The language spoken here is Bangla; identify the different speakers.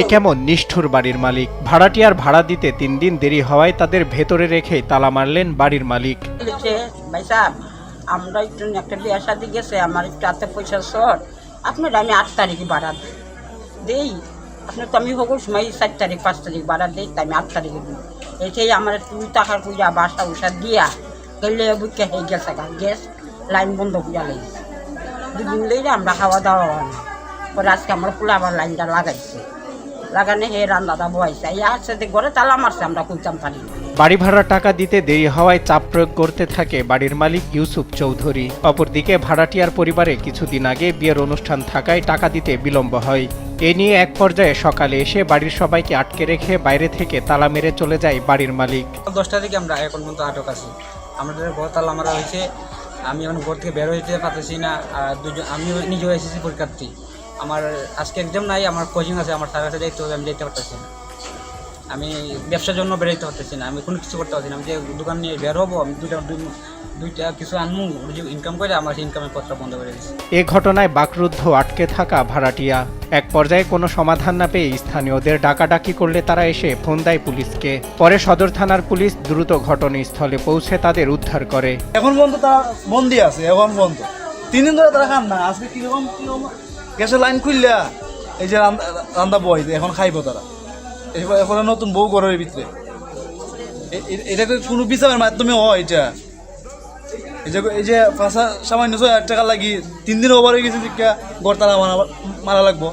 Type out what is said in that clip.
Speaker 1: এ কেমন নিষ্ঠুর বাড়ির মালিক। ভাড়াটিয়ার ভাড়া দিতে 3 দিন দেরি হওয়ায় তাদের ভেতরে রেখেই তালা মারলেন বাড়ির মালিক।
Speaker 2: ভাই সাহেব, আমরা একটু একটা বিয়ে শাদি গেছে, আমার একটু হাতে পয়সা শর্ট, আপনার আমি 8 তারিখে ভাড়া দিই। আপনার তো আমি হবো সময় 4 তারিখ 5 তারিখ ভাড়া দিই, তাই আমি 8 তারিখে দিই। এটাই আমার 2 টাকার পূজা বাসা উষা দিয়া গেলে বুঝতে হয়ে গেছে, গ্যাস লাইন বন্ধ হইয়া লেগেছে। 2 দিন লেগে আমরা খাওয়া দাওয়া হয় না। পরে আজকে আমরা ফুলে আবার লাইনটা লাগাইছে, লাগানে হে রান্নাটা বহাইছে, এই আসছে ঘরে তালা মারছে, আমরা কইতাম পারি না।
Speaker 1: বাড়ি ভাড়া টাকা দিতে দেরি হওয়ায় চাপ প্রয়োগ করতে থাকে বাড়ির মালিক ইউসুফ চৌধুরী। অপরদিকে ভাড়াটিয়ার পরিবারে কিছুদিন আগে বিয়ের অনুষ্ঠান থাকায় টাকা দিতে বিলম্ব হয়। এ নিয়ে এক পর্যায়ে সকালে এসে বাড়ির সবাইকে আটকে রেখে বাইরে থেকে তালা মেরে চলে যায় বাড়ির মালিক।
Speaker 3: 10টা থেকে আমরা এখন পর্যন্ত আটক আছি। আমাদের ঘর তালা মারা হয়েছে, আমি এখন ঘর থেকে বের হইতে পারতেছি না। আর আমি নিজেও এসেছি পরীক্ষার্থী, আমার আজকে এক্সাম নাই, আমার কোচিং আছে, আমার স্যার কাছে যাইতে হবে, আমি যেতে পারতেছি না। আমি ব্যবসার জন্য বেরোতে পারতেছি না, আমি কোনো কিছু করতে পারছি না। আমি যে দোকান নিয়ে বের হবো, আমি দুইটা কিছু আনবো, ইনকাম করে আমার ইনকামের পথটা বন্ধ করে দিচ্ছি।
Speaker 1: এ ঘটনায় বাকরুদ্ধ আটকে থাকা ভাড়াটিয়া। এক পর্যায়ে কোনো সমাধান না পেয়ে স্থানীয়দের ডাকাডাকি করলে তারা এসে ফোন দেয় পুলিশকে। পরে সদর থানার পুলিশ দ্রুত ঘটনাস্থলে পৌঁছে তাদের উদ্ধার করে।
Speaker 4: এখন পর্যন্ত তারা বন্দি আছে, এখন পর্যন্ত 3 দিন ধরে তারা খান না। আজকে কিরকম গ্যাসের লাইন খুললা এই যে রান্না বই এখন খাইবো তারা। এখন নতুন বউ ঘরের ভিতরে এটা কোনো বিচারের মাধ্যমে হয়। এটা এই যে সামান্য 6,000 টাকা লাগি 3 দিন ওভার হয়ে গেছে, ঘর তারা মারা লাগবো।